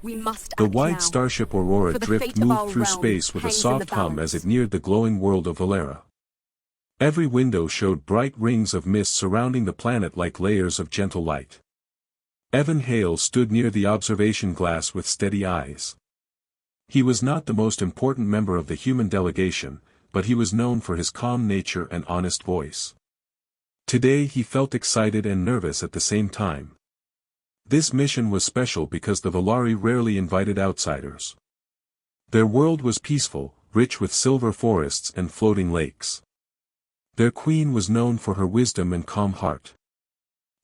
We must The act wide now. starship Aurora For the Drift fate of moved our through realm space with a hangs in the soft hum as balance. it neared the glowing world of Valera. Every window showed bright rings of mist surrounding the planet like layers of gentle light. Evan Hale stood near the observation glass with steady eyes. He was not the most important member of the human delegation, but he was known for his calm nature and honest voice. Today he felt excited and nervous at the same time. This mission was special because the Valari rarely invited outsiders. Their world was peaceful, rich with silver forests and floating lakes. Their queen was known for her wisdom and calm heart.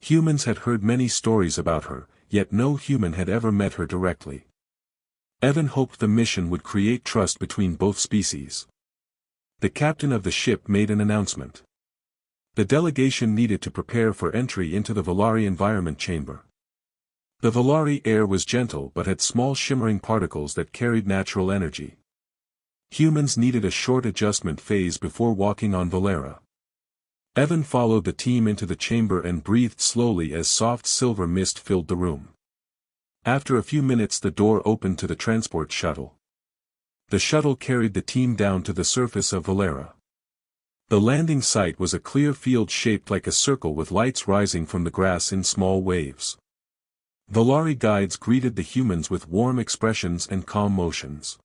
Humans had heard many stories about her, yet no human had ever met her directly. Evan hoped the mission would create trust between both species. The captain of the ship made an announcement. The delegation needed to prepare for entry into the Valari environment chamber. The Valari air was gentle but had small shimmering particles that carried natural energy. Humans needed a short adjustment phase before walking on Valera. Evan followed the team into the chamber and breathed slowly as soft silver mist filled the room. After a few minutes the door opened to the transport shuttle. The shuttle carried the team down to the surface of Valera. The landing site was a clear field shaped like a circle with lights rising from the grass in small waves. Valari guides greeted the humans with warm expressions and calm motions.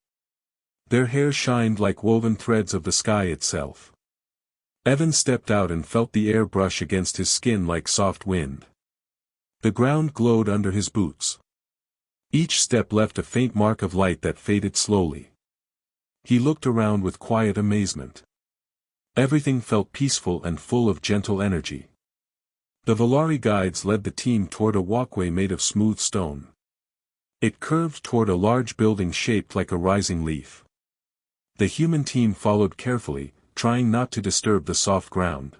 Their hair shined like woven threads of the sky itself. Evan stepped out and felt the air brush against his skin like soft wind. The ground glowed under his boots. Each step left a faint mark of light that faded slowly. He looked around with quiet amazement. Everything felt peaceful and full of gentle energy. The Valari guides led the team toward a walkway made of smooth stone. It curved toward a large building shaped like a rising leaf. The human team followed carefully, trying not to disturb the soft ground.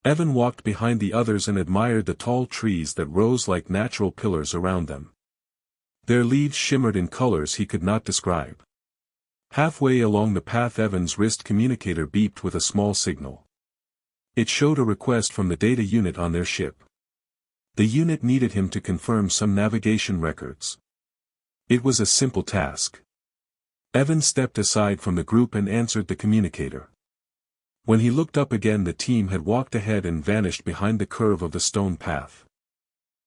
Evan walked behind the others and admired the tall trees that rose like natural pillars around them. Their leaves shimmered in colors he could not describe. Halfway along the path Evan's wrist communicator beeped with a small signal. It showed a request from the data unit on their ship. The unit needed him to confirm some navigation records. It was a simple task. Evan stepped aside from the group and answered the communicator. When he looked up again the team had walked ahead and vanished behind the curve of the stone path.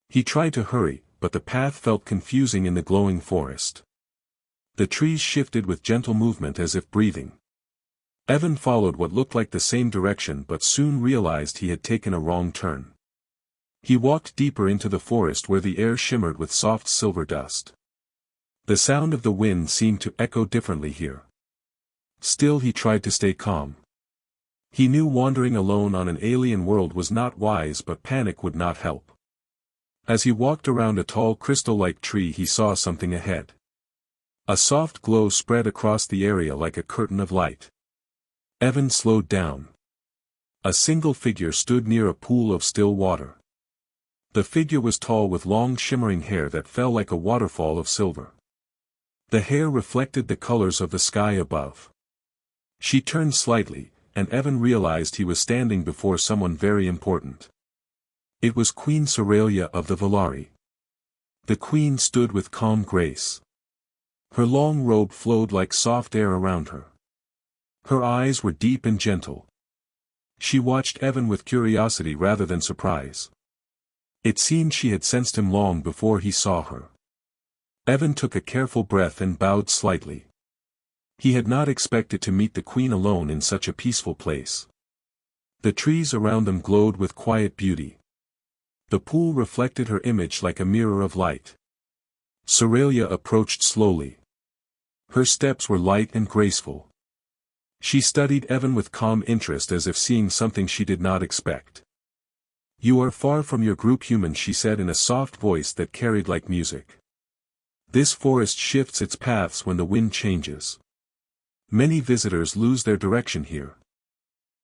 He tried to hurry, but the path felt confusing in the glowing forest. The trees shifted with gentle movement as if breathing. Evan followed what looked like the same direction but soon realized he had taken a wrong turn. He walked deeper into the forest where the air shimmered with soft silver dust. The sound of the wind seemed to echo differently here. Still he tried to stay calm. He knew wandering alone on an alien world was not wise but panic would not help. As he walked around a tall crystal-like tree he saw something ahead. A soft glow spread across the area like a curtain of light. Evan slowed down. A single figure stood near a pool of still water. The figure was tall with long shimmering hair that fell like a waterfall of silver. The hair reflected the colors of the sky above. She turned slightly, and Evan realized he was standing before someone very important. It was Queen Soralia of the Valari. The queen stood with calm grace. Her long robe flowed like soft air around her. Her eyes were deep and gentle. She watched Evan with curiosity rather than surprise. It seemed she had sensed him long before he saw her. Evan took a careful breath and bowed slightly. He had not expected to meet the queen alone in such a peaceful place. The trees around them glowed with quiet beauty. The pool reflected her image like a mirror of light. Soralia approached slowly. Her steps were light and graceful. She studied Evan with calm interest as if seeing something she did not expect. "You are far from your group human," she said in a soft voice that carried like music. "This forest shifts its paths when the wind changes. Many visitors lose their direction here."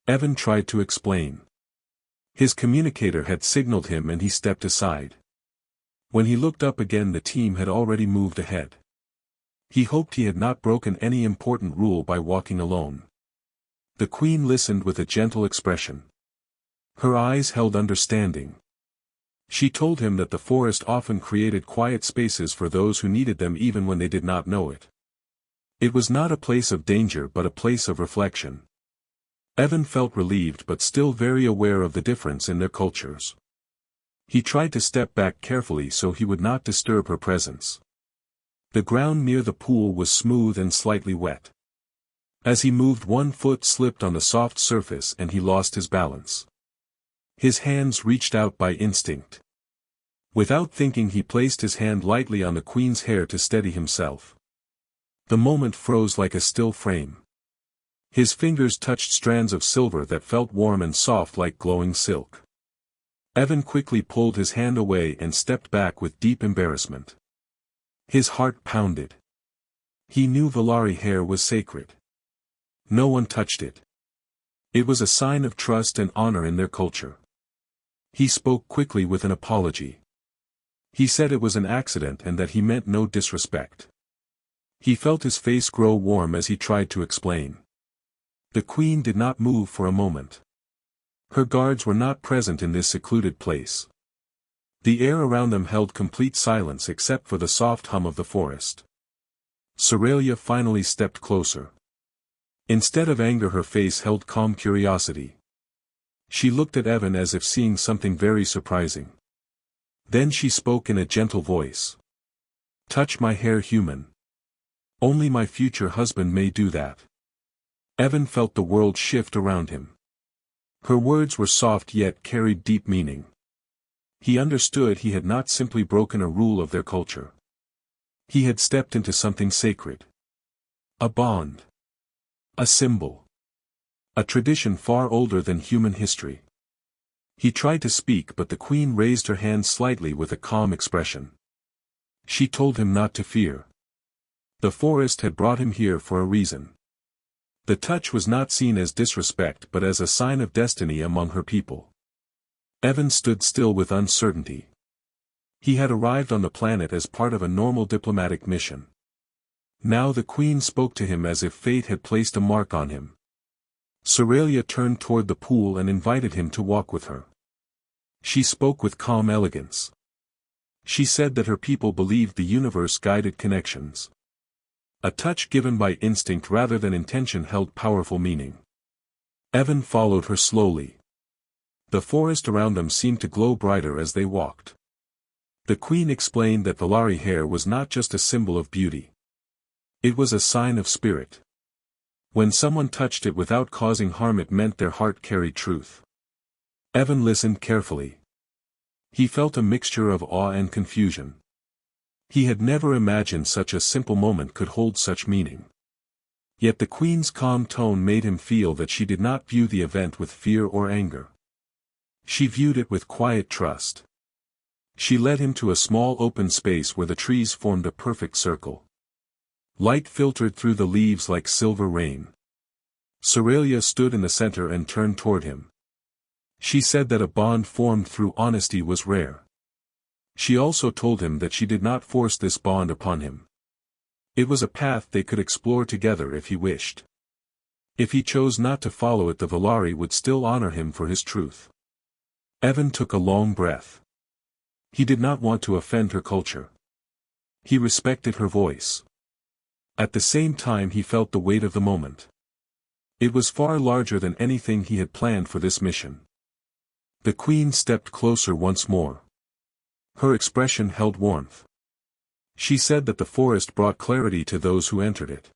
Evan tried to explain. His communicator had signaled him and he stepped aside. When he looked up again the team had already moved ahead. He hoped he had not broken any important rule by walking alone. The queen listened with a gentle expression. Her eyes held understanding. She told him that the forest often created quiet spaces for those who needed them even when they did not know it. It was not a place of danger but a place of reflection. Evan felt relieved but still very aware of the difference in their cultures. He tried to step back carefully so he would not disturb her presence. The ground near the pool was smooth and slightly wet. As he moved, one foot slipped on the soft surface and he lost his balance. His hands reached out by instinct. Without thinking, he placed his hand lightly on the queen's hair to steady himself. The moment froze like a still frame. His fingers touched strands of silver that felt warm and soft like glowing silk. Evan quickly pulled his hand away and stepped back with deep embarrassment. His heart pounded. He knew Valari hair was sacred. No one touched it. It was a sign of trust and honor in their culture. He spoke quickly with an apology. He said it was an accident and that he meant no disrespect. He felt his face grow warm as he tried to explain. The queen did not move for a moment. Her guards were not present in this secluded place. The air around them held complete silence except for the soft hum of the forest. Sorelia finally stepped closer. Instead of anger, her face held calm curiosity. She looked at Evan as if seeing something very surprising. Then she spoke in a gentle voice. "Touch my hair, human. Only my future husband may do that." Evan felt the world shift around him. Her words were soft yet carried deep meaning. He understood he had not simply broken a rule of their culture. He had stepped into something sacred. A bond. A symbol. A tradition far older than human history. He tried to speak, but the queen raised her hand slightly with a calm expression. She told him not to fear. The forest had brought him here for a reason. The touch was not seen as disrespect but as a sign of destiny among her people. Evan stood still with uncertainty. He had arrived on the planet as part of a normal diplomatic mission. Now the queen spoke to him as if fate had placed a mark on him. Sorelia turned toward the pool and invited him to walk with her. She spoke with calm elegance. She said that her people believed the universe guided connections. A touch given by instinct rather than intention held powerful meaning. Evan followed her slowly. The forest around them seemed to glow brighter as they walked. The queen explained that Valari hair was not just a symbol of beauty. It was a sign of spirit. When someone touched it without causing harm, it meant their heart carried truth. Evan listened carefully. He felt a mixture of awe and confusion. He had never imagined such a simple moment could hold such meaning. Yet the queen's calm tone made him feel that she did not view the event with fear or anger. She viewed it with quiet trust. She led him to a small open space where the trees formed a perfect circle. Light filtered through the leaves like silver rain. Sorelia stood in the center and turned toward him. She said that a bond formed through honesty was rare. She also told him that she did not force this bond upon him. It was a path they could explore together if he wished. If he chose not to follow it, the Valari would still honor him for his truth. Evan took a long breath. He did not want to offend her culture. He respected her voice. At the same time, he felt the weight of the moment. It was far larger than anything he had planned for this mission. The queen stepped closer once more. Her expression held warmth. She said that the forest brought clarity to those who entered it.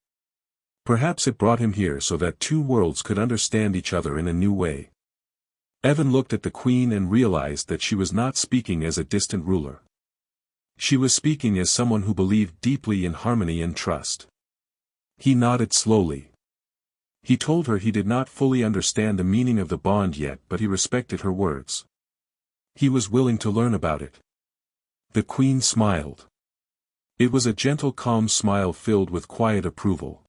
Perhaps it brought him here so that two worlds could understand each other in a new way. Evan looked at the queen and realized that she was not speaking as a distant ruler. She was speaking as someone who believed deeply in harmony and trust. He nodded slowly. He told her he did not fully understand the meaning of the bond yet, but he respected her words. He was willing to learn about it. The queen smiled. It was a gentle, calm smile filled with quiet approval.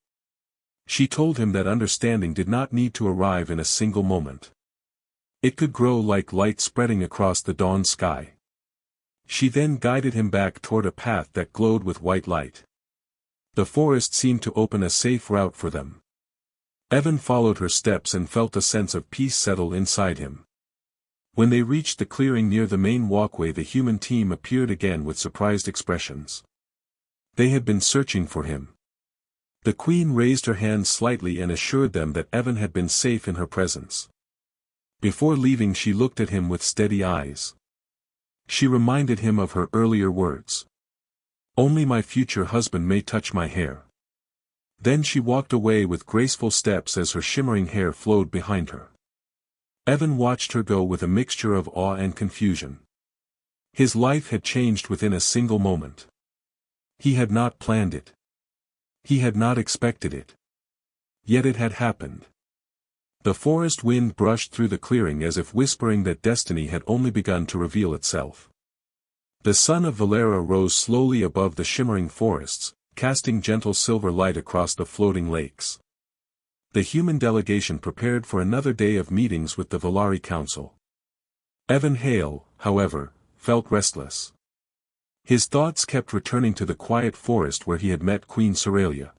She told him that understanding did not need to arrive in a single moment. It could grow like light spreading across the dawn sky. She then guided him back toward a path that glowed with white light. The forest seemed to open a safe route for them. Evan followed her steps and felt a sense of peace settle inside him. When they reached the clearing near the main walkway, the human team appeared again with surprised expressions. They had been searching for him. The Queen raised her hand slightly and assured them that Evan had been safe in her presence. Before leaving, she looked at him with steady eyes. She reminded him of her earlier words. "Only my future husband may touch my hair." Then she walked away with graceful steps as her shimmering hair flowed behind her. Evan watched her go with a mixture of awe and confusion. His life had changed within a single moment. He had not planned it. He had not expected it. Yet it had happened. The forest wind brushed through the clearing as if whispering that destiny had only begun to reveal itself. The sun of Valera rose slowly above the shimmering forests, casting gentle silver light across the floating lakes. The human delegation prepared for another day of meetings with the Valari Council. Evan Hale, however, felt restless. His thoughts kept returning to the quiet forest where he had met Queen Soralia.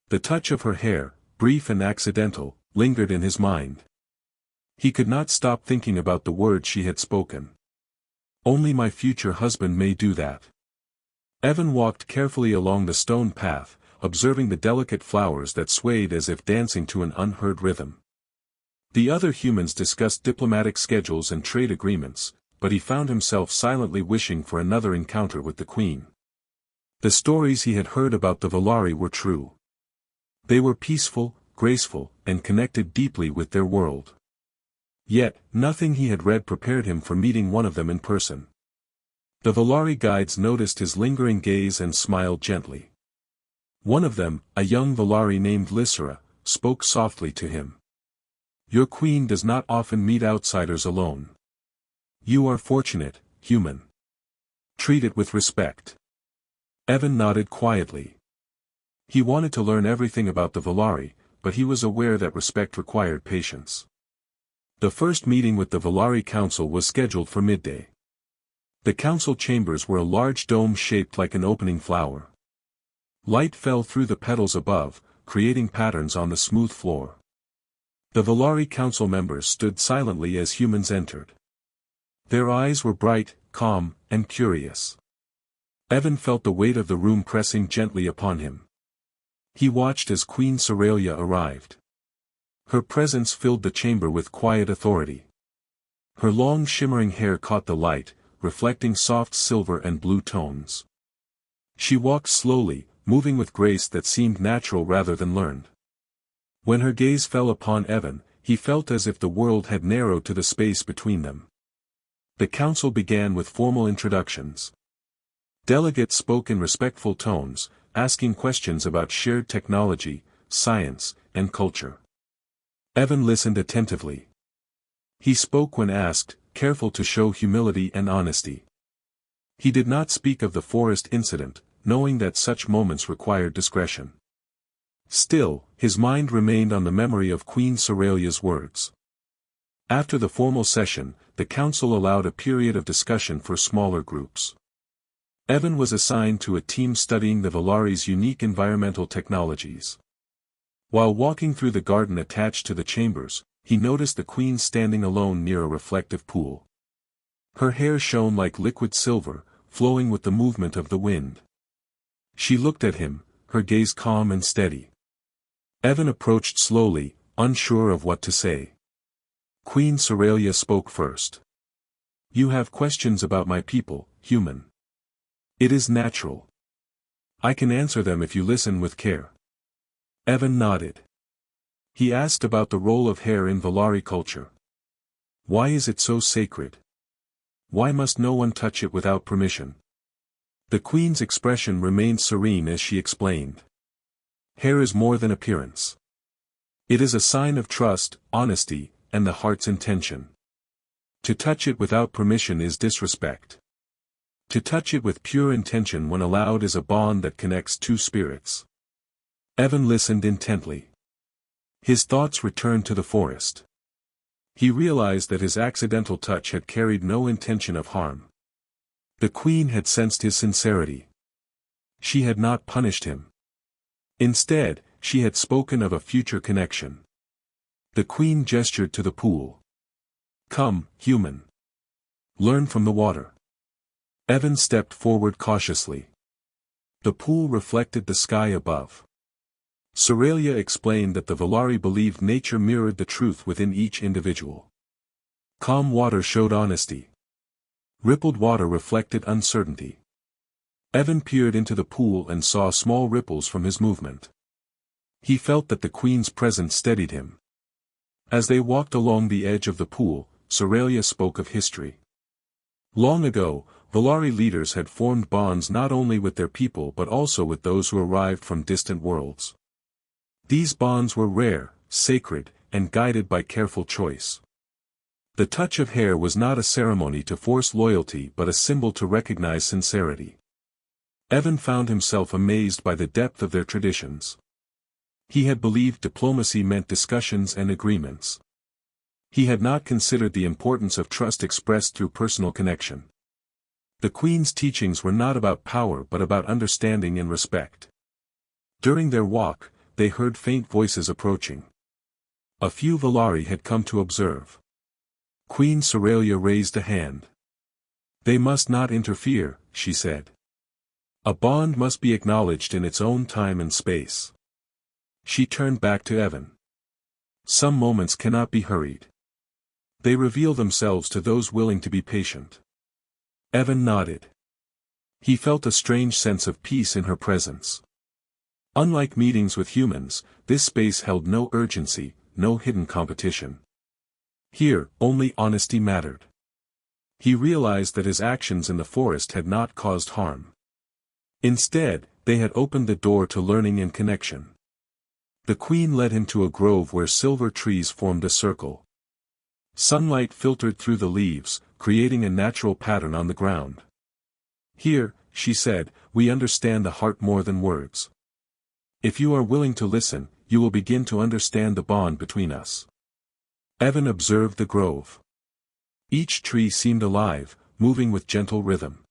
The touch of her hair, brief and accidental, lingered in his mind. He could not stop thinking about the words she had spoken. "Only my future husband may do that." Evan walked carefully along the stone path, observing the delicate flowers that swayed as if dancing to an unheard rhythm. The other humans discussed diplomatic schedules and trade agreements, but he found himself silently wishing for another encounter with the Queen. The stories he had heard about the Valari were true. They were peaceful, graceful, and connected deeply with their world. Yet, nothing he had read prepared him for meeting one of them in person. The Valari guides noticed his lingering gaze and smiled gently. One of them, a young Valari named Lysera, spoke softly to him. "Your queen does not often meet outsiders alone. You are fortunate, human. Treat it with respect." Evan nodded quietly. He wanted to learn everything about the Valari, but he was aware that respect required patience. The first meeting with the Valari Council was scheduled for midday. The council chambers were a large dome shaped like an opening flower. Light fell through the petals above, creating patterns on the smooth floor. The Valari Council members stood silently as humans entered. Their eyes were bright, calm, and curious. Evan felt the weight of the room pressing gently upon him. He watched as Queen Soralia arrived. Her presence filled the chamber with quiet authority. Her long shimmering hair caught the light, reflecting soft silver and blue tones. She walked slowly, moving with grace that seemed natural rather than learned. When her gaze fell upon Evan, he felt as if the world had narrowed to the space between them. The council began with formal introductions. Delegates spoke in respectful tones, asking questions about shared technology, science, and culture. Evan listened attentively. He spoke when asked, careful to show humility and honesty. He did not speak of the forest incident, knowing that such moments required discretion. Still, his mind remained on the memory of Queen Soralia's words. After the formal session, the council allowed a period of discussion for smaller groups. Evan was assigned to a team studying the Valari's unique environmental technologies. While walking through the garden attached to the chambers, he noticed the Queen standing alone near a reflective pool. Her hair shone like liquid silver, flowing with the movement of the wind. She looked at him, her gaze calm and steady. Evan approached slowly, unsure of what to say. Queen Soralia spoke first. "You have questions about my people, human. It is natural. I can answer them if you listen with care." Evan nodded. He asked about the role of hair in Valari culture. Why is it so sacred? Why must no one touch it without permission? The Queen's expression remained serene as she explained. Hair is more than appearance. It is a sign of trust, honesty, and the heart's intention. To touch it without permission is disrespect. To touch it with pure intention when allowed is a bond that connects two spirits. Evan listened intently. His thoughts returned to the forest. He realized that his accidental touch had carried no intention of harm. The Queen had sensed his sincerity. She had not punished him. Instead, she had spoken of a future connection. The Queen gestured to the pool. Come, human. Learn from the water. Evan stepped forward cautiously. The pool reflected the sky above. Soralia explained that the Volari believed nature mirrored the truth within each individual. Calm water showed honesty. Rippled water reflected uncertainty. Evan peered into the pool and saw small ripples from his movement. He felt that the Queen's presence steadied him. As they walked along the edge of the pool, Soralia spoke of history. Long ago, Volari leaders had formed bonds not only with their people but also with those who arrived from distant worlds. These bonds were rare, sacred, and guided by careful choice. The touch of hair was not a ceremony to force loyalty but a symbol to recognize sincerity. Evan found himself amazed by the depth of their traditions. He had believed diplomacy meant discussions and agreements. He had not considered the importance of trust expressed through personal connection. The Queen's teachings were not about power but about understanding and respect. During their walk, they heard faint voices approaching. A few Volari had come to observe. Queen Soralia raised a hand. "They must not interfere," she said. "A bond must be acknowledged in its own time and space." She turned back to Evan. "Some moments cannot be hurried. They reveal themselves to those willing to be patient." Evan nodded. He felt a strange sense of peace in her presence. Unlike meetings with humans, this space held no urgency, no hidden competition. Here, only honesty mattered. He realized that his actions in the forest had not caused harm. Instead, they had opened the door to learning and connection. The Queen led him to a grove where silver trees formed a circle. Sunlight filtered through the leaves, creating a natural pattern on the ground. "Here," she said, "we understand the heart more than words. If you are willing to listen, you will begin to understand the bond between us." Evan observed the grove. Each tree seemed alive, moving with gentle rhythm.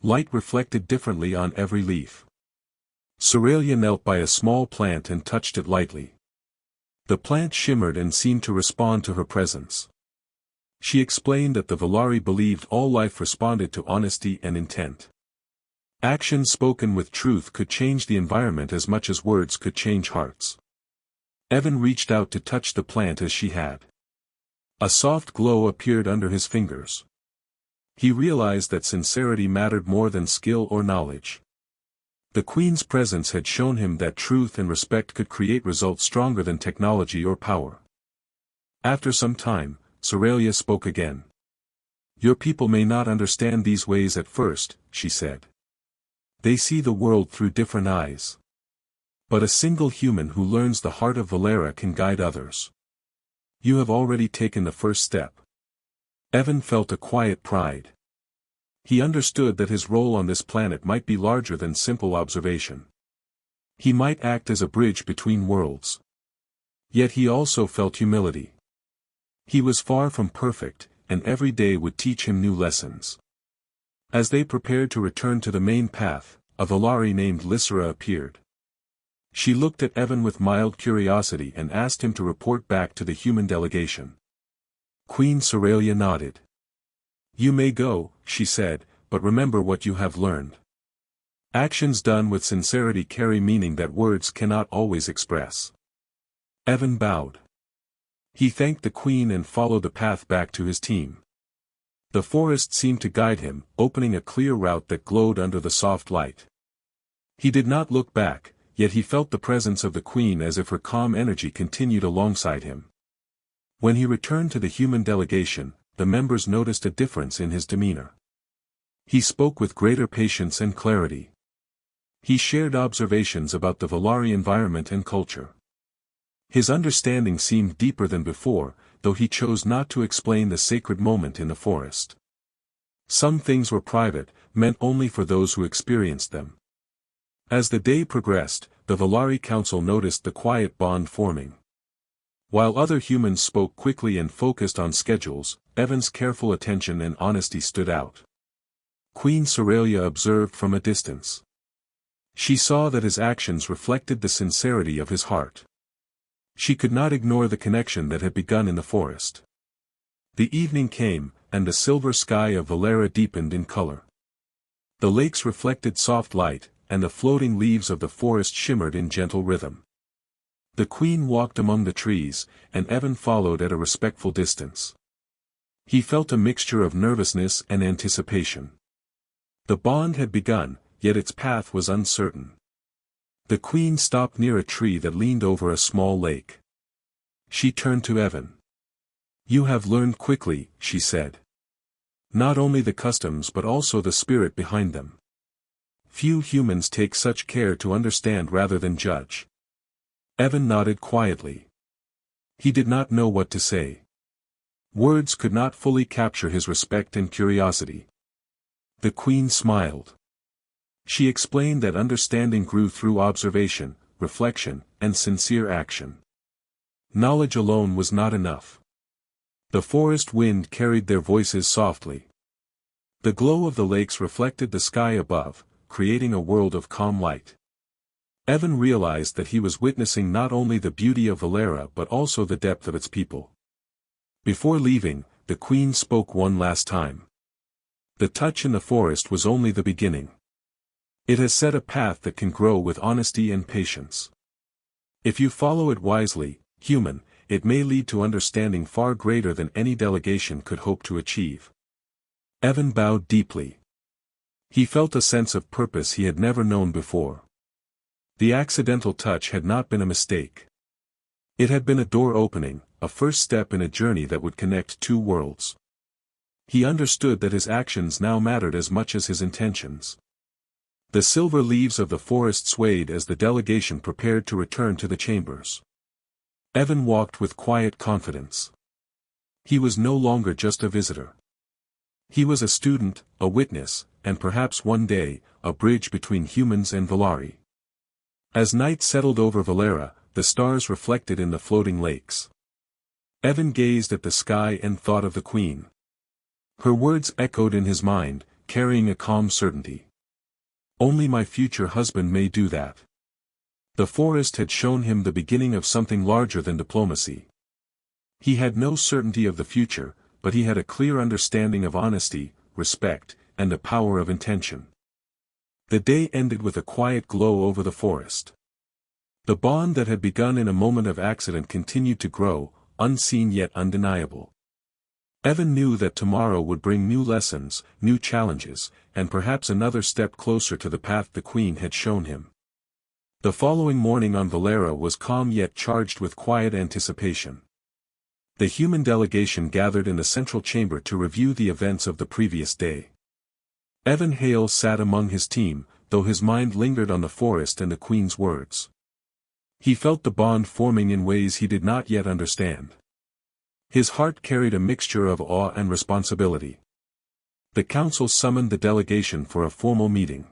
Light reflected differently on every leaf. Soralia knelt by a small plant and touched it lightly. The plant shimmered and seemed to respond to her presence. She explained that the Volari believed all life responded to honesty and intent. Actions spoken with truth could change the environment as much as words could change hearts. Evan reached out to touch the plant as she had. A soft glow appeared under his fingers. He realized that sincerity mattered more than skill or knowledge. The Queen's presence had shown him that truth and respect could create results stronger than technology or power. After some time, Soralia spoke again. "Your people may not understand these ways at first," she said. "They see the world through different eyes. But a single human who learns the heart of Valera can guide others. You have already taken the first step." Evan felt a quiet pride. He understood that his role on this planet might be larger than simple observation. He might act as a bridge between worlds. Yet he also felt humility. He was far from perfect, and every day would teach him new lessons. As they prepared to return to the main path, a Volari named Lysera appeared. She looked at Evan with mild curiosity and asked him to report back to the human delegation. Queen Soralia nodded. "You may go," she said, "but remember what you have learned. Actions done with sincerity carry meaning that words cannot always express." Evan bowed. He thanked the Queen and followed the path back to his team. The forest seemed to guide him, opening a clear route that glowed under the soft light. He did not look back, yet he felt the presence of the Queen as if her calm energy continued alongside him. When he returned to the human delegation, the members noticed a difference in his demeanor. He spoke with greater patience and clarity. He shared observations about the Volari environment and culture. His understanding seemed deeper than before, though he chose not to explain the sacred moment in the forest. Some things were private, meant only for those who experienced them. As the day progressed, the Volari Council noticed the quiet bond forming. While other humans spoke quickly and focused on schedules, Evan's careful attention and honesty stood out. Queen Soralia observed from a distance. She saw that his actions reflected the sincerity of his heart. She could not ignore the connection that had begun in the forest. The evening came, and the silver sky of Valera deepened in color. The lakes reflected soft light, and the floating leaves of the forest shimmered in gentle rhythm. The queen walked among the trees, and Evan followed at a respectful distance. He felt a mixture of nervousness and anticipation. The bond had begun, yet its path was uncertain. The queen stopped near a tree that leaned over a small lake. She turned to Evan. "You have learned quickly," she said. "Not only the customs but also the spirit behind them. Few humans take such care to understand rather than judge." Evan nodded quietly. He did not know what to say. Words could not fully capture his respect and curiosity. The queen smiled. She explained that understanding grew through observation, reflection, and sincere action. Knowledge alone was not enough. The forest wind carried their voices softly. The glow of the lakes reflected the sky above, creating a world of calm light. Evan realized that he was witnessing not only the beauty of Valera but also the depth of its people. Before leaving, the queen spoke one last time. "The touch in the forest was only the beginning. It has set a path that can grow with honesty and patience. If you follow it wisely, human, it may lead to understanding far greater than any delegation could hope to achieve." Evan bowed deeply. He felt a sense of purpose he had never known before. The accidental touch had not been a mistake. It had been a door opening, a first step in a journey that would connect two worlds. He understood that his actions now mattered as much as his intentions. The silver leaves of the forest swayed as the delegation prepared to return to the chambers. Evan walked with quiet confidence. He was no longer just a visitor. He was a student, a witness, and perhaps one day, a bridge between humans and Valari. As night settled over Valera, the stars reflected in the floating lakes. Evan gazed at the sky and thought of the queen. Her words echoed in his mind, carrying a calm certainty. "Only my future husband may do that." The forest had shown him the beginning of something larger than diplomacy. He had no certainty of the future, but he had a clear understanding of honesty, respect, and the power of intention. The day ended with a quiet glow over the forest. The bond that had begun in a moment of accident continued to grow, unseen yet undeniable. Evan knew that tomorrow would bring new lessons, new challenges, and perhaps another step closer to the path the queen had shown him. The following morning on Valera was calm yet charged with quiet anticipation. The human delegation gathered in the central chamber to review the events of the previous day. Evan Hale sat among his team, though his mind lingered on the forest and the queen's words. He felt the bond forming in ways he did not yet understand. His heart carried a mixture of awe and responsibility. The council summoned the delegation for a formal meeting.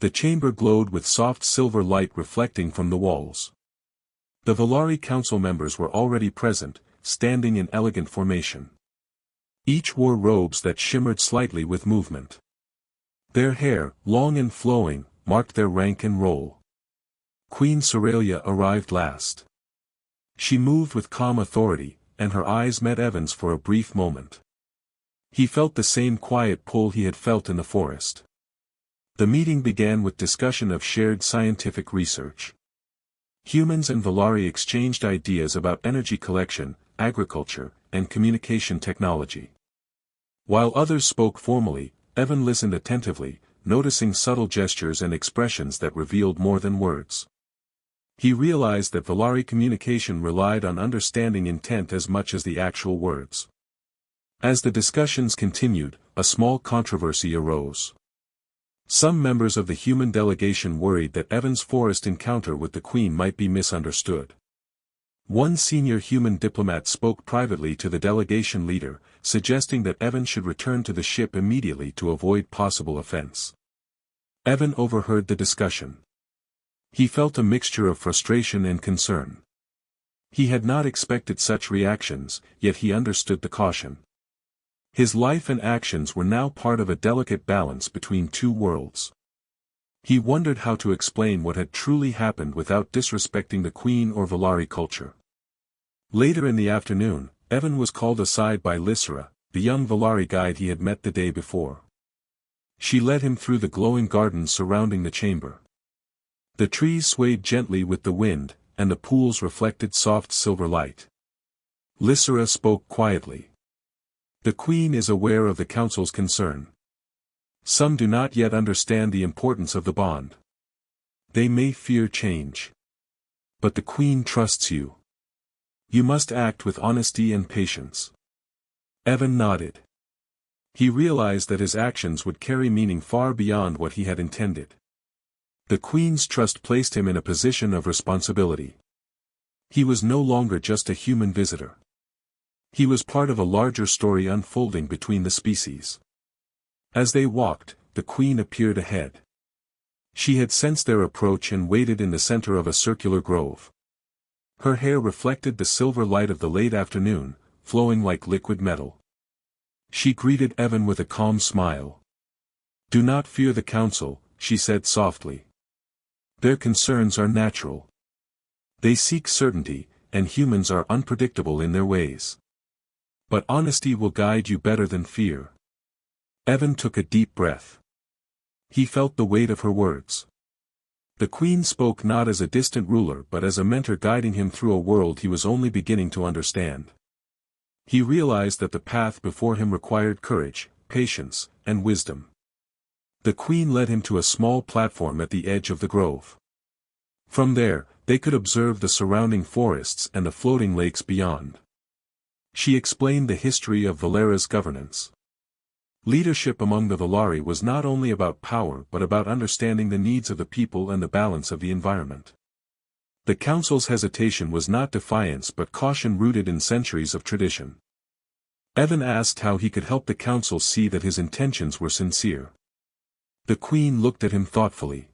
The chamber glowed with soft silver light reflecting from the walls. The Valari council members were already present, standing in elegant formation. Each wore robes that shimmered slightly with movement. Their hair, long and flowing, marked their rank and role. Queen Soralia arrived last. She moved with calm authority, and her eyes met Evan's for a brief moment. He felt the same quiet pull he had felt in the forest. The meeting began with discussion of shared scientific research. Humans and Valari exchanged ideas about energy collection, agriculture, and communication technology. While others spoke formally, Evan listened attentively, noticing subtle gestures and expressions that revealed more than words. He realized that Valari communication relied on understanding intent as much as the actual words. As the discussions continued, a small controversy arose. Some members of the human delegation worried that Evan's forest encounter with the Queen might be misunderstood. One senior human diplomat spoke privately to the delegation leader, suggesting that Evan should return to the ship immediately to avoid possible offense. Evan overheard the discussion. He felt a mixture of frustration and concern. He had not expected such reactions, yet he understood the caution. His life and actions were now part of a delicate balance between two worlds. He wondered how to explain what had truly happened without disrespecting the Queen or Valari culture. Later in the afternoon, Evan was called aside by Lysera, the young Valari guide he had met the day before. She led him through the glowing gardens surrounding the chamber. The trees swayed gently with the wind, and the pools reflected soft silver light. Lysera spoke quietly. The queen is aware of the council's concern. Some do not yet understand the importance of the bond. They may fear change. But the queen trusts you. You must act with honesty and patience. Evan nodded. He realized that his actions would carry meaning far beyond what he had intended. The queen's trust placed him in a position of responsibility. He was no longer just a human visitor. He was part of a larger story unfolding between the species. As they walked, the queen appeared ahead. She had sensed their approach and waited in the center of a circular grove. Her hair reflected the silver light of the late afternoon, flowing like liquid metal. She greeted Evan with a calm smile. "Do not fear the council," she said softly. "Their concerns are natural. They seek certainty, and humans are unpredictable in their ways. But honesty will guide you better than fear." Evan took a deep breath. He felt the weight of her words. The queen spoke not as a distant ruler but as a mentor guiding him through a world he was only beginning to understand. He realized that the path before him required courage, patience, and wisdom. The queen led him to a small platform at the edge of the grove. From there, they could observe the surrounding forests and the floating lakes beyond. She explained the history of Valera's governance. Leadership among the Valari was not only about power but about understanding the needs of the people and the balance of the environment. The council's hesitation was not defiance but caution rooted in centuries of tradition. Evan asked how he could help the council see that his intentions were sincere. The queen looked at him thoughtfully.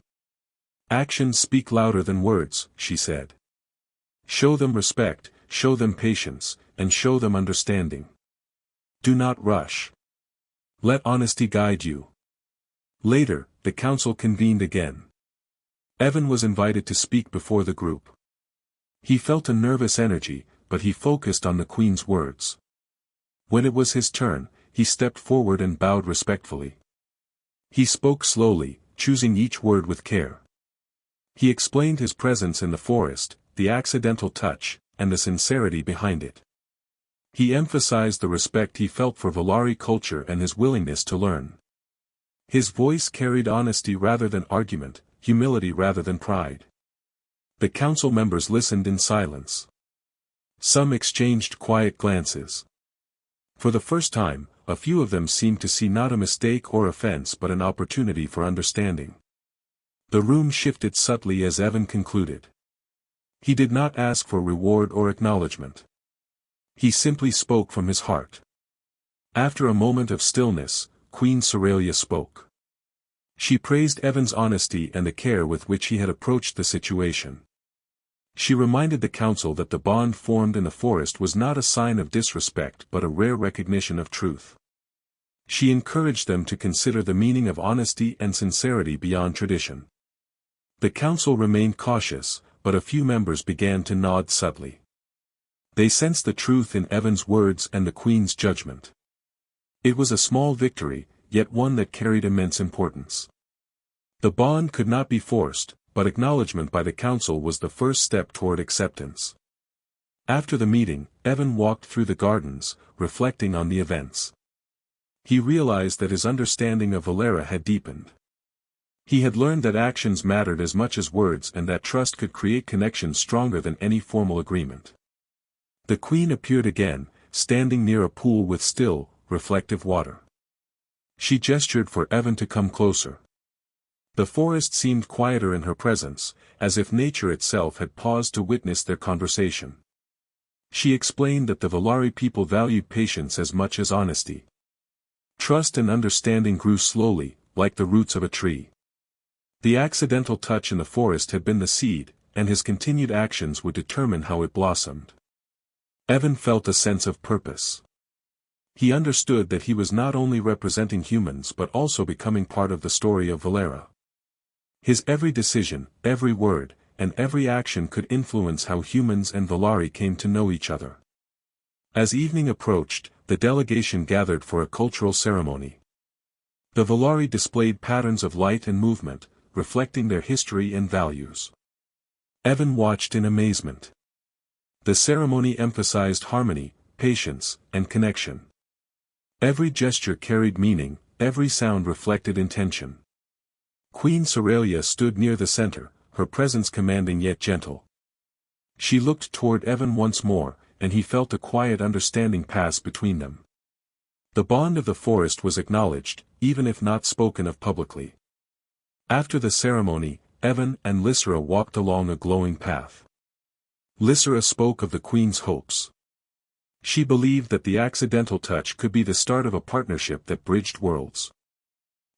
"Actions speak louder than words," she said. "Show them respect, show them patience, and show them understanding. Do not rush. Let honesty guide you." Later, the council convened again. Evan was invited to speak before the group. He felt a nervous energy, but he focused on the queen's words. When it was his turn, he stepped forward and bowed respectfully. He spoke slowly, choosing each word with care. He explained his presence in the forest, the accidental touch, and the sincerity behind it. He emphasized the respect he felt for Valari culture and his willingness to learn. His voice carried honesty rather than argument, humility rather than pride. The council members listened in silence. Some exchanged quiet glances. For the first time, a few of them seemed to see not a mistake or offense but an opportunity for understanding. The room shifted subtly as Evan concluded. He did not ask for reward or acknowledgement. He simply spoke from his heart. After a moment of stillness, Queen Soralia spoke. She praised Evan's honesty and the care with which he had approached the situation. She reminded the council that the bond formed in the forest was not a sign of disrespect but a rare recognition of truth. She encouraged them to consider the meaning of honesty and sincerity beyond tradition. The council remained cautious, but a few members began to nod subtly. They sensed the truth in Evan's words and the queen's judgment. It was a small victory, yet one that carried immense importance. The bond could not be forced, but acknowledgement by the council was the first step toward acceptance. After the meeting, Evan walked through the gardens, reflecting on the events. He realized that his understanding of Valera had deepened. He had learned that actions mattered as much as words and that trust could create connections stronger than any formal agreement. The queen appeared again, standing near a pool with still, reflective water. She gestured for Evan to come closer. The forest seemed quieter in her presence, as if nature itself had paused to witness their conversation. She explained that the Valari people valued patience as much as honesty. Trust and understanding grew slowly, like the roots of a tree. The accidental touch in the forest had been the seed, and his continued actions would determine how it blossomed. Evan felt a sense of purpose. He understood that he was not only representing humans but also becoming part of the story of Valera. His every decision, every word, and every action could influence how humans and Valari came to know each other. As evening approached, the delegation gathered for a cultural ceremony. The Volari displayed patterns of light and movement, reflecting their history and values. Evan watched in amazement. The ceremony emphasized harmony, patience, and connection. Every gesture carried meaning, every sound reflected intention. Queen Soralia stood near the center, her presence commanding yet gentle. She looked toward Evan once more, and he felt a quiet understanding pass between them. The bond of the forest was acknowledged, even if not spoken of publicly. After the ceremony, Evan and Lysera walked along a glowing path. Lysera spoke of the Queen's hopes. She believed that the accidental touch could be the start of a partnership that bridged worlds.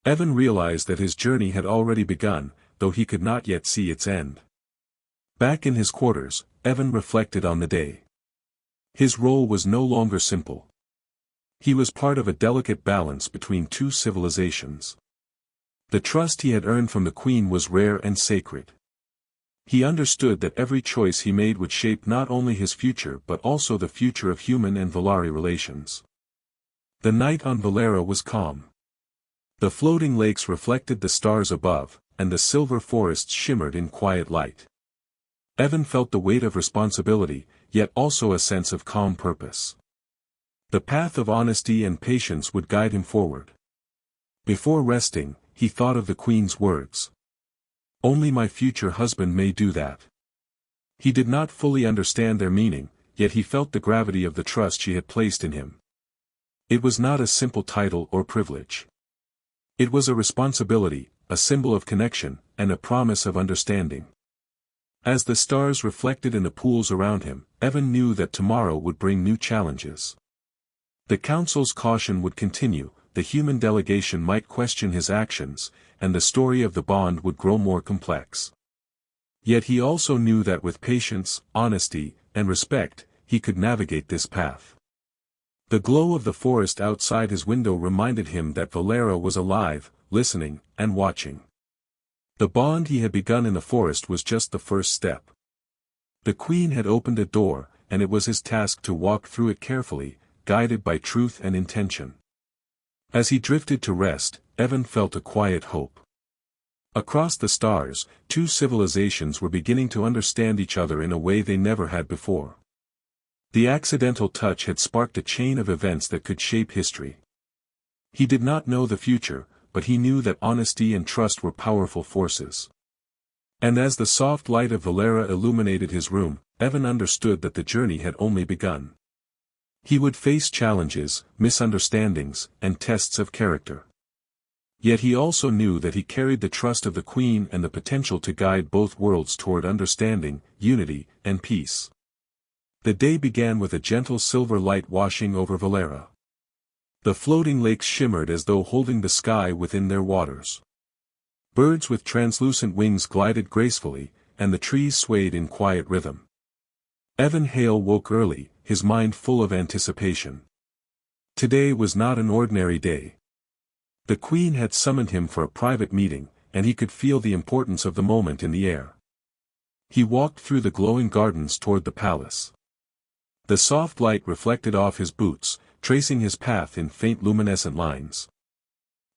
Evan realized that his journey had already begun, though he could not yet see its end. Back in his quarters, Evan reflected on the day. His role was no longer simple. He was part of a delicate balance between two civilizations. The trust he had earned from the Queen was rare and sacred. He understood that every choice he made would shape not only his future but also the future of human and Volari relations. The night on Valera was calm. The floating lakes reflected the stars above, and the silver forests shimmered in quiet light. Evan felt the weight of responsibility, yet also a sense of calm purpose. The path of honesty and patience would guide him forward. Before resting, he thought of the Queen's words. Only my future husband may do that. He did not fully understand their meaning, yet he felt the gravity of the trust she had placed in him. It was not a simple title or privilege. It was a responsibility, a symbol of connection, and a promise of understanding. As the stars reflected in the pools around him, Evan knew that tomorrow would bring new challenges. The council's caution would continue, the human delegation might question his actions, and the story of the bond would grow more complex. Yet he also knew that with patience, honesty, and respect, he could navigate this path. The glow of the forest outside his window reminded him that Valera was alive, listening, and watching. The bond he had begun in the forest was just the first step. The Queen had opened a door, and it was his task to walk through it carefully, guided by truth and intention. As he drifted to rest, Evan felt a quiet hope. Across the stars, two civilizations were beginning to understand each other in a way they never had before. The accidental touch had sparked a chain of events that could shape history. He did not know the future, but he knew that honesty and trust were powerful forces. And as the soft light of Valera illuminated his room, Evan understood that the journey had only begun. He would face challenges, misunderstandings, and tests of character. Yet he also knew that he carried the trust of the Queen and the potential to guide both worlds toward understanding, unity, and peace. The day began with a gentle silver light washing over Valera. The floating lakes shimmered as though holding the sky within their waters. Birds with translucent wings glided gracefully, and the trees swayed in quiet rhythm. Evan Hale woke early, his mind full of anticipation. Today was not an ordinary day. The Queen had summoned him for a private meeting, and he could feel the importance of the moment in the air. He walked through the glowing gardens toward the palace. The soft light reflected off his boots, tracing his path in faint luminescent lines.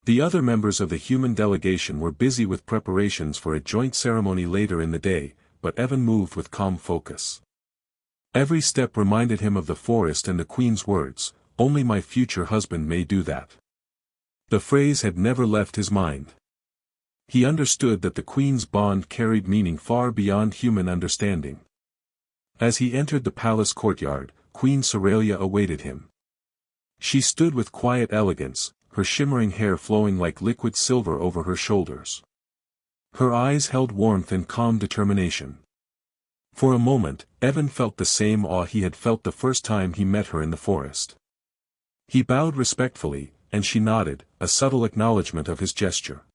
The other members of the human delegation were busy with preparations for a joint ceremony later in the day, but Evan moved with calm focus. Every step reminded him of the forest and the Queen's words, "Only my future husband may do that." The phrase had never left his mind. He understood that the Queen's bond carried meaning far beyond human understanding. As he entered the palace courtyard, Queen Soralia awaited him. She stood with quiet elegance, her shimmering hair flowing like liquid silver over her shoulders. Her eyes held warmth and calm determination. For a moment, Evan felt the same awe he had felt the first time he met her in the forest. He bowed respectfully, and she nodded, a subtle acknowledgement of his gesture.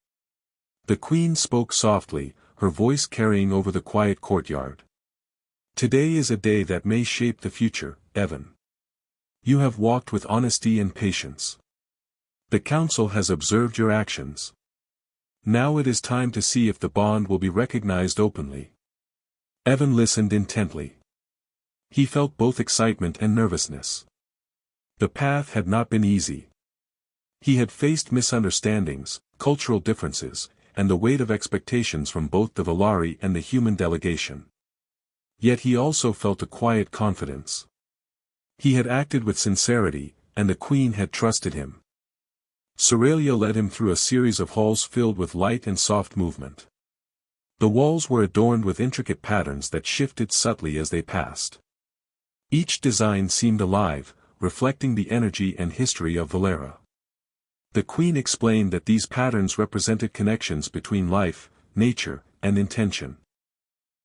The Queen spoke softly, her voice carrying over the quiet courtyard. "Today is a day that may shape the future, Evan. You have walked with honesty and patience. The council has observed your actions. Now it is time to see if the bond will be recognized openly." Evan listened intently. He felt both excitement and nervousness. The path had not been easy. He had faced misunderstandings, cultural differences, and the weight of expectations from both the Valari and the human delegation. Yet he also felt a quiet confidence. He had acted with sincerity, and the Queen had trusted him. Soralia led him through a series of halls filled with light and soft movement. The walls were adorned with intricate patterns that shifted subtly as they passed. Each design seemed alive, reflecting the energy and history of Valera. The Queen explained that these patterns represented connections between life, nature, and intention.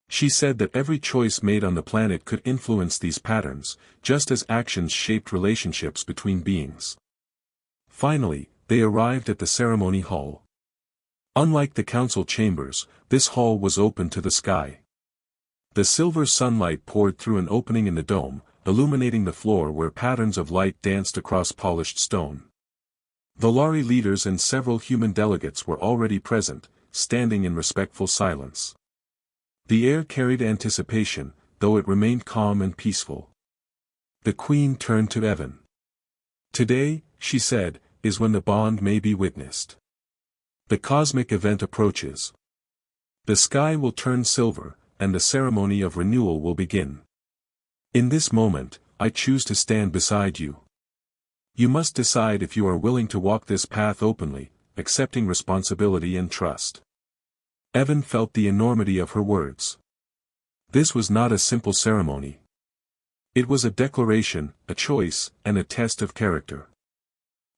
She said that every choice made on the planet could influence these patterns, just as actions shaped relationships between beings. Finally, they arrived at the ceremony hall. Unlike the council chambers, this hall was open to the sky. The silver sunlight poured through an opening in the dome, illuminating the floor where patterns of light danced across polished stone. Valari leaders and several human delegates were already present, standing in respectful silence. The air carried anticipation, though it remained calm and peaceful. The Queen turned to Evan. "Today," she said, "is when the bond may be witnessed. The cosmic event approaches. The sky will turn silver, and the ceremony of renewal will begin. In this moment, I choose to stand beside you. You must decide if you are willing to walk this path openly, accepting responsibility and trust." Evan felt the enormity of her words. This was not a simple ceremony. It was a declaration, a choice, and a test of character.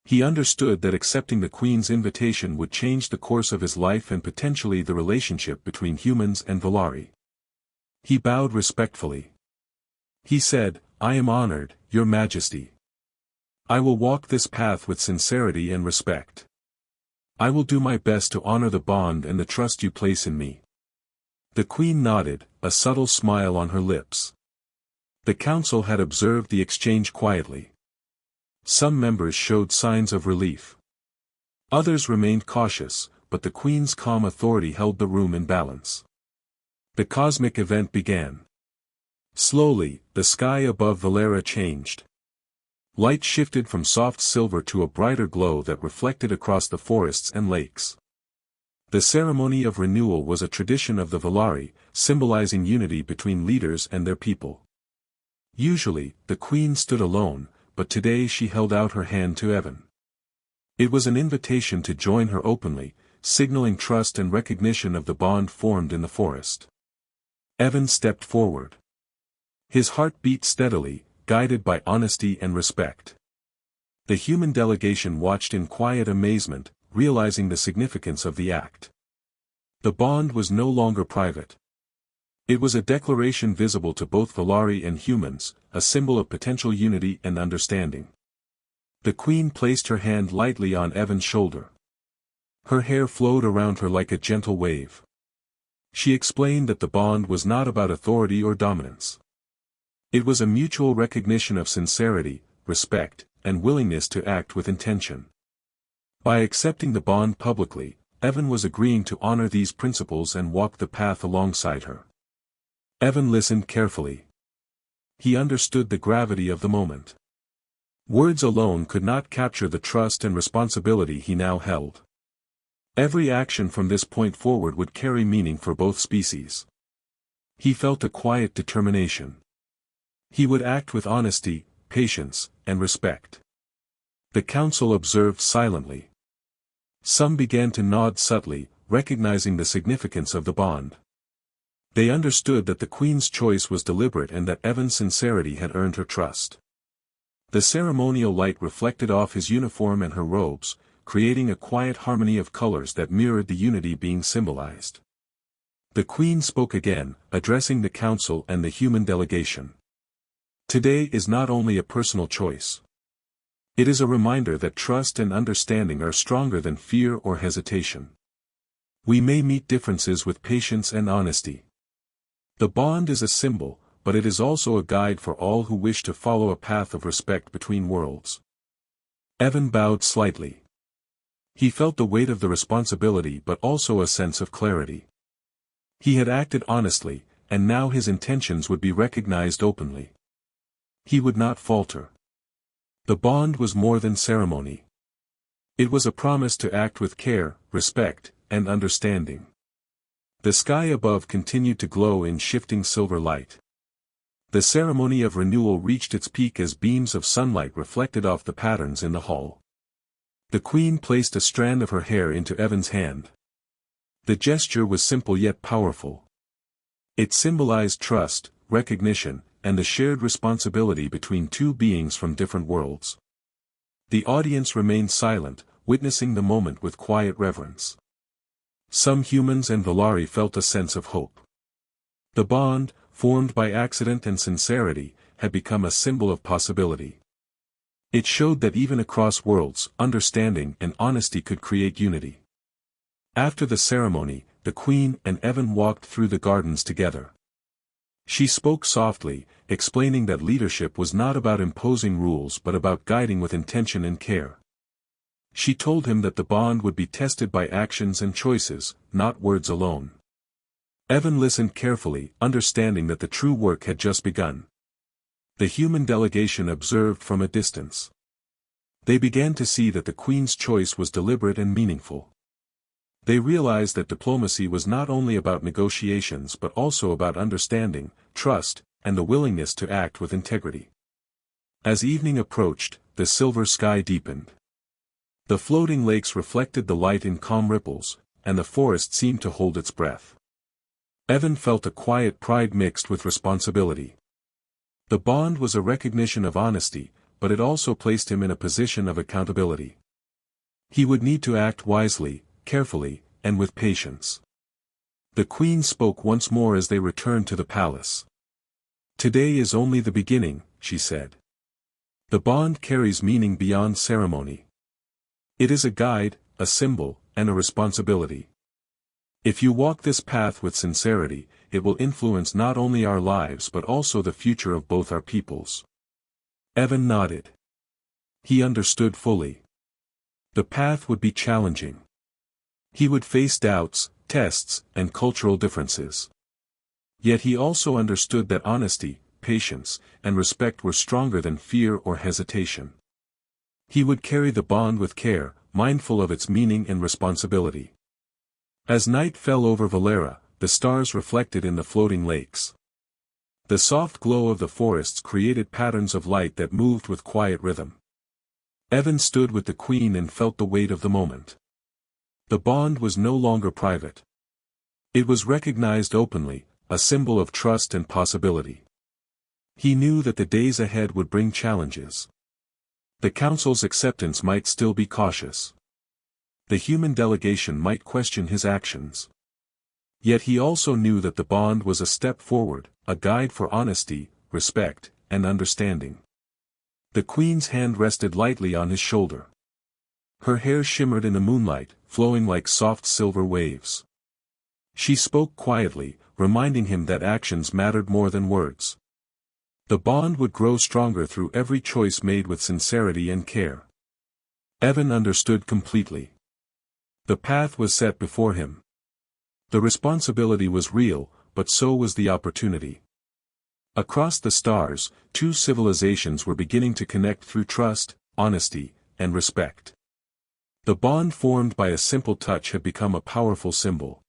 He understood that accepting the Queen's invitation would change the course of his life and potentially the relationship between humans and Valari. He bowed respectfully. He said, "I am honored, Your Majesty. I will walk this path with sincerity and respect. I will do my best to honor the bond and the trust you place in me." The Queen nodded, a subtle smile on her lips. The council had observed the exchange quietly. Some members showed signs of relief. Others remained cautious, but the Queen's calm authority held the room in balance. The cosmic event began. Slowly, the sky above Valera changed. Light shifted from soft silver to a brighter glow that reflected across the forests and lakes. The ceremony of renewal was a tradition of the Valari, symbolizing unity between leaders and their people. Usually, the Queen stood alone, but today she held out her hand to Evan. It was an invitation to join her openly, signaling trust and recognition of the bond formed in the forest. Evan stepped forward. His heart beat steadily, guided by honesty and respect. The human delegation watched in quiet amazement, realizing the significance of the act. The bond was no longer private. It was a declaration visible to both Valari and humans, a symbol of potential unity and understanding. The Queen placed her hand lightly on Evan's shoulder. Her hair flowed around her like a gentle wave. She explained that the bond was not about authority or dominance. It was a mutual recognition of sincerity, respect, and willingness to act with intention. By accepting the bond publicly, Evan was agreeing to honor these principles and walk the path alongside her. Evan listened carefully. He understood the gravity of the moment. Words alone could not capture the trust and responsibility he now held. Every action from this point forward would carry meaning for both species. He felt a quiet determination. He would act with honesty, patience, and respect. The council observed silently. Some began to nod subtly, recognizing the significance of the bond. They understood that the Queen's choice was deliberate and that Evan's sincerity had earned her trust. The ceremonial light reflected off his uniform and her robes, creating a quiet harmony of colors that mirrored the unity being symbolized. The Queen spoke again, addressing the council and the human delegation. "Today is not only a personal choice. It is a reminder that trust and understanding are stronger than fear or hesitation. We may meet differences with patience and honesty. The bond is a symbol, but it is also a guide for all who wish to follow a path of respect between worlds." Evan bowed slightly. He felt the weight of the responsibility but also a sense of clarity. He had acted honestly, and now his intentions would be recognized openly. He would not falter. The bond was more than ceremony. It was a promise to act with care, respect, and understanding. The sky above continued to glow in shifting silver light. The ceremony of renewal reached its peak as beams of sunlight reflected off the patterns in the hall. The queen placed a strand of her hair into Evan's hand. The gesture was simple yet powerful. It symbolized trust, recognition, and the shared responsibility between two beings from different worlds. The audience remained silent, witnessing the moment with quiet reverence. Some humans and Valari felt a sense of hope. The bond, formed by accident and sincerity, had become a symbol of possibility. It showed that even across worlds, understanding and honesty could create unity. After the ceremony, the queen and Evan walked through the gardens together. She spoke softly, explaining that leadership was not about imposing rules but about guiding with intention and care. She told him that the bond would be tested by actions and choices, not words alone. Evan listened carefully, understanding that the true work had just begun. The human delegation observed from a distance. They began to see that the queen's choice was deliberate and meaningful. They realized that diplomacy was not only about negotiations but also about understanding, trust, and the willingness to act with integrity. As evening approached, the silver sky deepened. The floating lakes reflected the light in calm ripples, and the forest seemed to hold its breath. Evan felt a quiet pride mixed with responsibility. The bond was a recognition of honesty, but it also placed him in a position of accountability. He would need to act wisely, carefully, and with patience. The queen spoke once more as they returned to the palace. "Today is only the beginning," she said. "The bond carries meaning beyond ceremony. It is a guide, a symbol, and a responsibility. If you walk this path with sincerity, it will influence not only our lives but also the future of both our peoples." Evan nodded. He understood fully. The path would be challenging. He would face doubts, tests, and cultural differences. Yet he also understood that honesty, patience, and respect were stronger than fear or hesitation. He would carry the bond with care, mindful of its meaning and responsibility. As night fell over Valera, the stars reflected in the floating lakes. The soft glow of the forests created patterns of light that moved with quiet rhythm. Evan stood with the queen and felt the weight of the moment. The bond was no longer private. It was recognized openly, a symbol of trust and possibility. He knew that the days ahead would bring challenges. The council's acceptance might still be cautious. The human delegation might question his actions. Yet he also knew that the bond was a step forward, a guide for honesty, respect, and understanding. The queen's hand rested lightly on his shoulder. Her hair shimmered in the moonlight, flowing like soft silver waves. She spoke quietly, reminding him that actions mattered more than words. The bond would grow stronger through every choice made with sincerity and care. Evan understood completely. The path was set before him. The responsibility was real, but so was the opportunity. Across the stars, two civilizations were beginning to connect through trust, honesty, and respect. The bond formed by a simple touch had become a powerful symbol.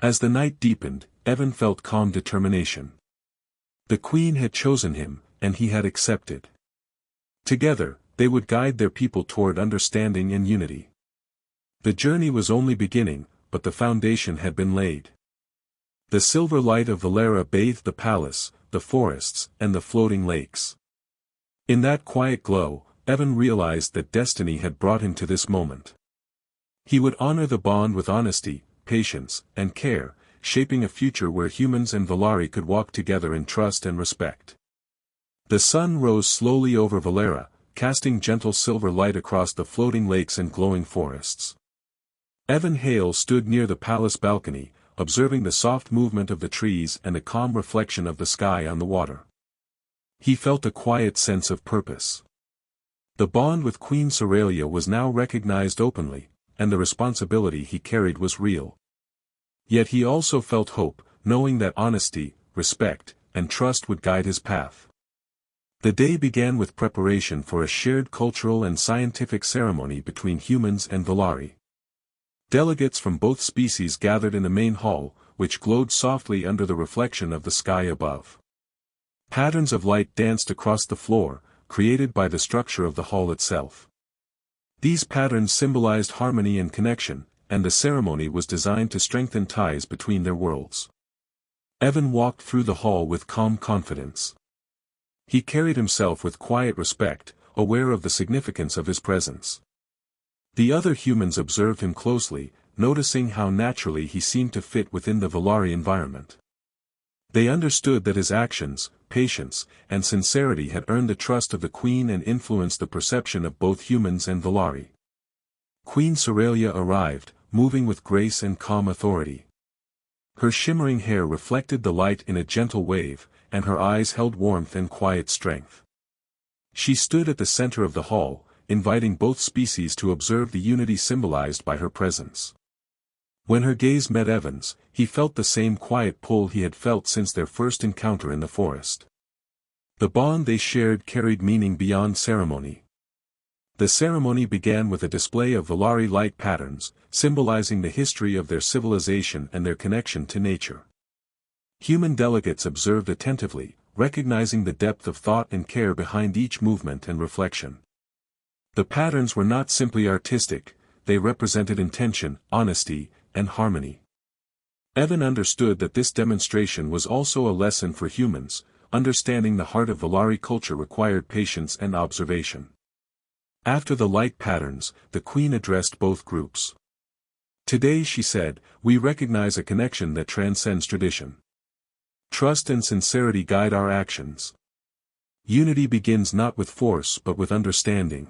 As the night deepened, Evan felt calm determination. The queen had chosen him, and he had accepted. Together, they would guide their people toward understanding and unity. The journey was only beginning, but the foundation had been laid. The silver light of Valera bathed the palace, the forests, and the floating lakes. In that quiet glow, Evan realized that destiny had brought him to this moment. He would honor the bond with honesty, patience, and care, shaping a future where humans and Valari could walk together in trust and respect. The sun rose slowly over Valera, casting gentle silver light across the floating lakes and glowing forests. Evan Hale stood near the palace balcony, observing the soft movement of the trees and the calm reflection of the sky on the water. He felt a quiet sense of purpose. The bond with Queen Soralia was now recognized openly, and the responsibility he carried was real. Yet he also felt hope, knowing that honesty, respect, and trust would guide his path. The day began with preparation for a shared cultural and scientific ceremony between humans and Valari. Delegates from both species gathered in the main hall, which glowed softly under the reflection of the sky above. Patterns of light danced across the floor, created by the structure of the hall itself. These patterns symbolized harmony and connection, and the ceremony was designed to strengthen ties between their worlds. Evan walked through the hall with calm confidence. He carried himself with quiet respect, aware of the significance of his presence. The other humans observed him closely, noticing how naturally he seemed to fit within the Valari environment. They understood that his actions, patience, and sincerity had earned the trust of the Queen and influenced the perception of both humans and Valari. Queen Soralia arrived, moving with grace and calm authority. Her shimmering hair reflected the light in a gentle wave, and her eyes held warmth and quiet strength. She stood at the center of the hall, inviting both species to observe the unity symbolized by her presence. When her gaze met Evan's, he felt the same quiet pull he had felt since their first encounter in the forest. The bond they shared carried meaning beyond ceremony. The ceremony began with a display of Valari light patterns, symbolizing the history of their civilization and their connection to nature. Human delegates observed attentively, recognizing the depth of thought and care behind each movement and reflection. The patterns were not simply artistic, they represented intention, honesty, and harmony. Evan understood that this demonstration was also a lesson for humans. Understanding the heart of Valari culture required patience and observation. After the light patterns, the Queen addressed both groups. Today, she said, we recognize a connection that transcends tradition. Trust and sincerity guide our actions. Unity begins not with force but with understanding.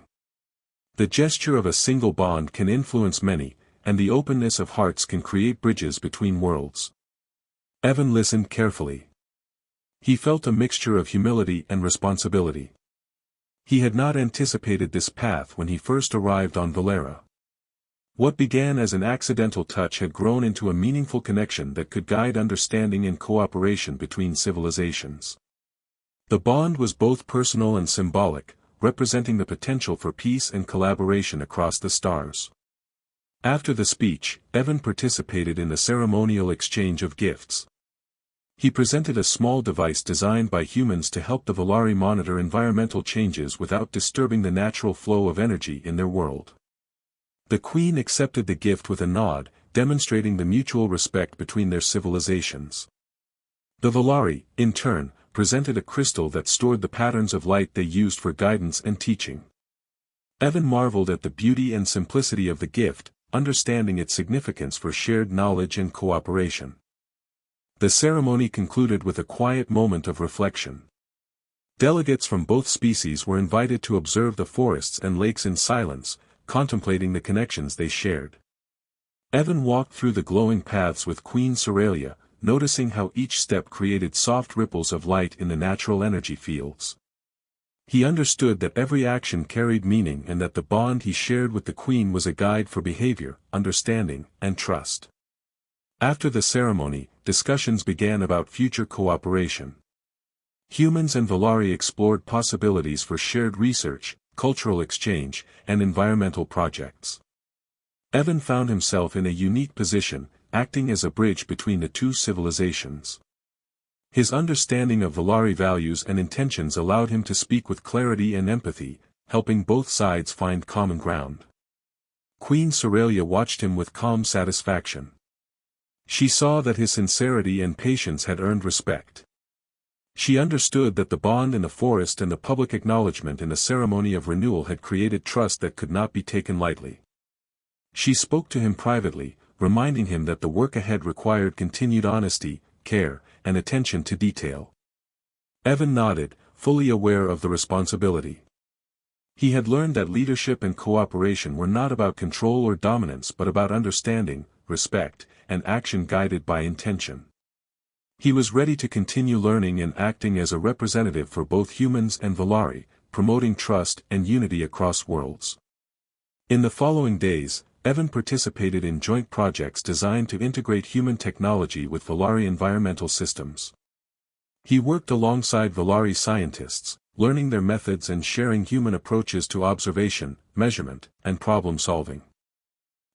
The gesture of a single bond can influence many, and the openness of hearts can create bridges between worlds. Evan listened carefully. He felt a mixture of humility and responsibility. He had not anticipated this path when he first arrived on Valera. What began as an accidental touch had grown into a meaningful connection that could guide understanding and cooperation between civilizations. The bond was both personal and symbolic, representing the potential for peace and collaboration across the stars. After the speech, Evan participated in the ceremonial exchange of gifts. He presented a small device designed by humans to help the Valari monitor environmental changes without disturbing the natural flow of energy in their world. The Queen accepted the gift with a nod, demonstrating the mutual respect between their civilizations. The Valari, in turn, presented a crystal that stored the patterns of light they used for guidance and teaching. Evan marveled at the beauty and simplicity of the gift, understanding its significance for shared knowledge and cooperation. The ceremony concluded with a quiet moment of reflection. Delegates from both species were invited to observe the forests and lakes in silence, contemplating the connections they shared. Evan walked through the glowing paths with Queen Soralia, noticing how each step created soft ripples of light in the natural energy fields. He understood that every action carried meaning and that the bond he shared with the Queen was a guide for behavior, understanding, and trust. After the ceremony, discussions began about future cooperation. Humans and Valari explored possibilities for shared research, cultural exchange, and environmental projects. Evan found himself in a unique position, acting as a bridge between the two civilizations. His understanding of Valari values and intentions allowed him to speak with clarity and empathy, helping both sides find common ground. Queen Soralia watched him with calm satisfaction. She saw that his sincerity and patience had earned respect. She understood that the bond in the forest and the public acknowledgement in the ceremony of renewal had created trust that could not be taken lightly. She spoke to him privately, reminding him that the work ahead required continued honesty, care, and attention to detail. Evan nodded, fully aware of the responsibility. He had learned that leadership and cooperation were not about control or dominance but about understanding, respect, and action guided by intention. He was ready to continue learning and acting as a representative for both humans and Valari, promoting trust and unity across worlds. In the following days, Evan participated in joint projects designed to integrate human technology with Valari environmental systems. He worked alongside Valari scientists, learning their methods and sharing human approaches to observation, measurement, and problem-solving.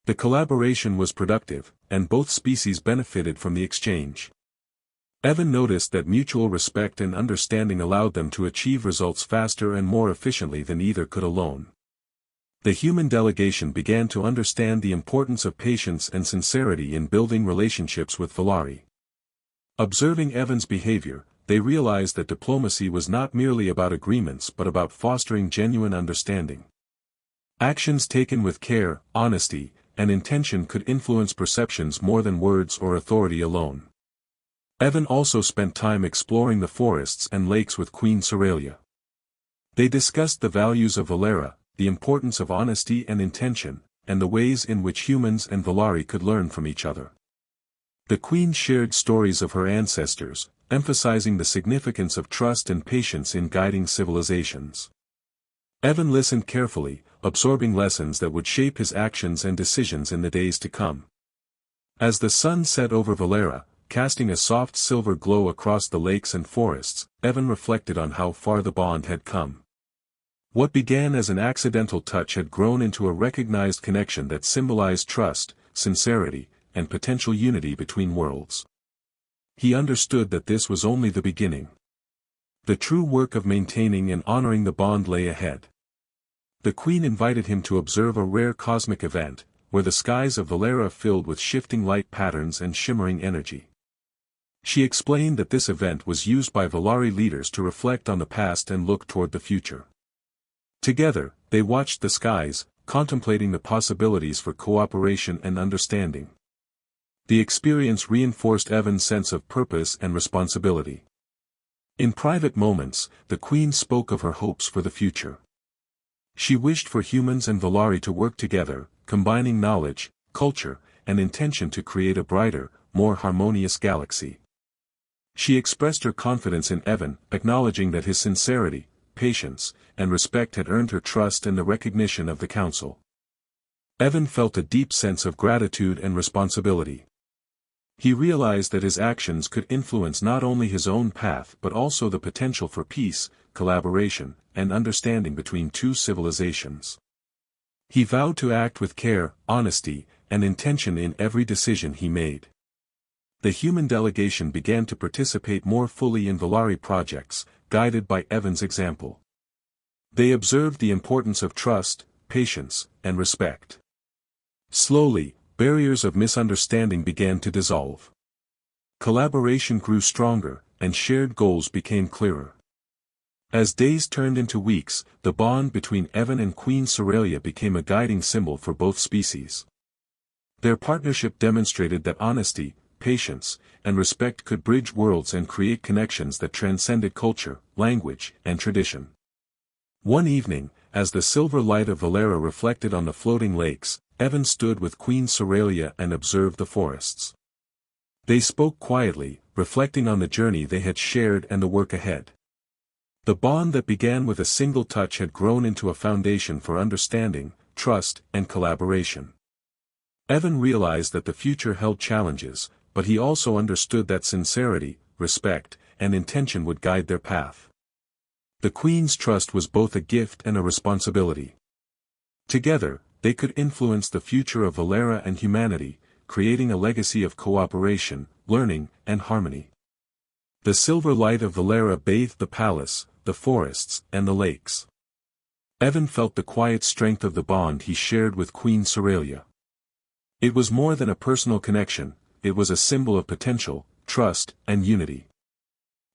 The collaboration was productive, and both species benefited from the exchange. Evan noticed that mutual respect and understanding allowed them to achieve results faster and more efficiently than either could alone. The human delegation began to understand the importance of patience and sincerity in building relationships with Valari. Observing Evan's behavior, they realized that diplomacy was not merely about agreements but about fostering genuine understanding. Actions taken with care, honesty, and intention could influence perceptions more than words or authority alone. Evan also spent time exploring the forests and lakes with Queen Soralia. They discussed the values of Valera, the importance of honesty and intention, and the ways in which humans and Valari could learn from each other. The Queen shared stories of her ancestors, emphasizing the significance of trust and patience in guiding civilizations. Evan listened carefully, absorbing lessons that would shape his actions and decisions in the days to come. As the sun set over Valera, casting a soft silver glow across the lakes and forests, Evan reflected on how far the bond had come. What began as an accidental touch had grown into a recognized connection that symbolized trust, sincerity, and potential unity between worlds. He understood that this was only the beginning. The true work of maintaining and honoring the bond lay ahead. The Queen invited him to observe a rare cosmic event, where the skies of Valera filled with shifting light patterns and shimmering energy. She explained that this event was used by Valari leaders to reflect on the past and look toward the future. Together, they watched the skies, contemplating the possibilities for cooperation and understanding. The experience reinforced Evan's sense of purpose and responsibility. In private moments, the Queen spoke of her hopes for the future. She wished for humans and Valari to work together, combining knowledge, culture, and intention to create a brighter, more harmonious galaxy. She expressed her confidence in Evan, acknowledging that his sincerity, patience, and respect had earned her trust and the recognition of the Council. Evan felt a deep sense of gratitude and responsibility. He realized that his actions could influence not only his own path but also the potential for peace, collaboration, and understanding between two civilizations. He vowed to act with care, honesty, and intention in every decision he made. The human delegation began to participate more fully in Valari projects, guided by Evan's example. They observed the importance of trust, patience, and respect. Slowly, barriers of misunderstanding began to dissolve. Collaboration grew stronger, and shared goals became clearer. As days turned into weeks, the bond between Evan and Queen Soralia became a guiding symbol for both species. Their partnership demonstrated that honesty, patience, and respect could bridge worlds and create connections that transcended culture, language, and tradition. One evening, as the silver light of Valera reflected on the floating lakes, Evan stood with Queen Soralia and observed the forests. They spoke quietly, reflecting on the journey they had shared and the work ahead. The bond that began with a single touch had grown into a foundation for understanding, trust, and collaboration. Evan realized that the future held challenges, but he also understood that sincerity, respect, and intention would guide their path. The Queen's trust was both a gift and a responsibility. Together, they could influence the future of Valera and humanity, creating a legacy of cooperation, learning, and harmony. The silver light of Valera bathed the palace, the forests, and the lakes. Evan felt the quiet strength of the bond he shared with Queen Soralia. It was more than a personal connection, it was a symbol of potential, trust, and unity.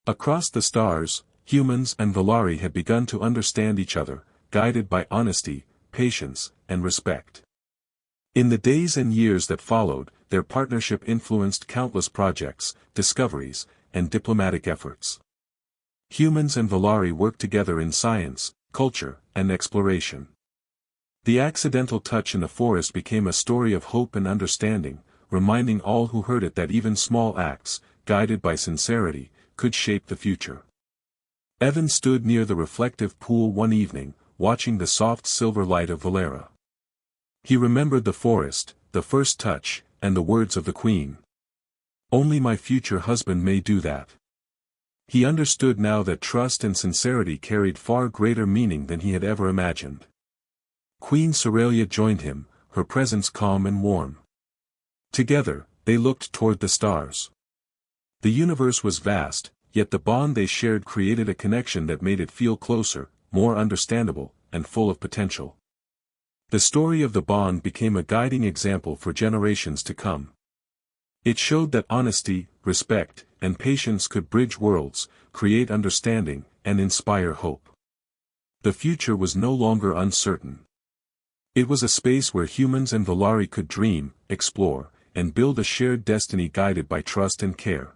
Across the stars, humans and Valari had begun to understand each other, guided by honesty, patience, and respect. In the days and years that followed, their partnership influenced countless projects, discoveries, and diplomatic efforts. Humans and Valari worked together in science, culture, and exploration. The accidental touch in the forest became a story of hope and understanding, reminding all who heard it that even small acts, guided by sincerity, could shape the future. Evan stood near the reflective pool one evening, watching the soft silver light of Valera. He remembered the forest, the first touch, and the words of the Queen. "Only my future husband may do that." He understood now that trust and sincerity carried far greater meaning than he had ever imagined. Queen Soralia joined him, her presence calm and warm. Together, they looked toward the stars. The universe was vast, yet the bond they shared created a connection that made it feel closer, more understandable, and full of potential. The story of the bond became a guiding example for generations to come. It showed that honesty, respect, and patience could bridge worlds, create understanding, and inspire hope. The future was no longer uncertain. It was a space where humans and Volari could dream, explore, and build a shared destiny guided by trust and care.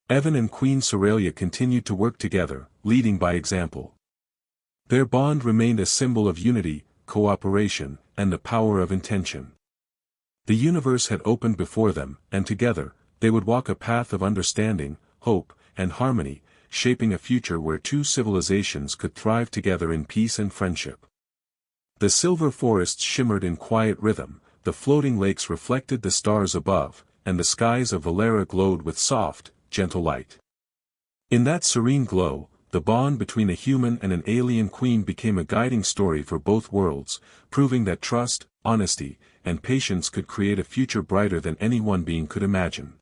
Evan and Queen Soralia continued to work together, leading by example. Their bond remained a symbol of unity, cooperation, and the power of intention. The universe had opened before them, and together, they would walk a path of understanding, hope, and harmony, shaping a future where two civilizations could thrive together in peace and friendship. The silver forests shimmered in quiet rhythm, the floating lakes reflected the stars above, and the skies of Valera glowed with soft, gentle light. In that serene glow, the bond between a human and an alien queen became a guiding story for both worlds, proving that trust, honesty, and patience could create a future brighter than any one being could imagine.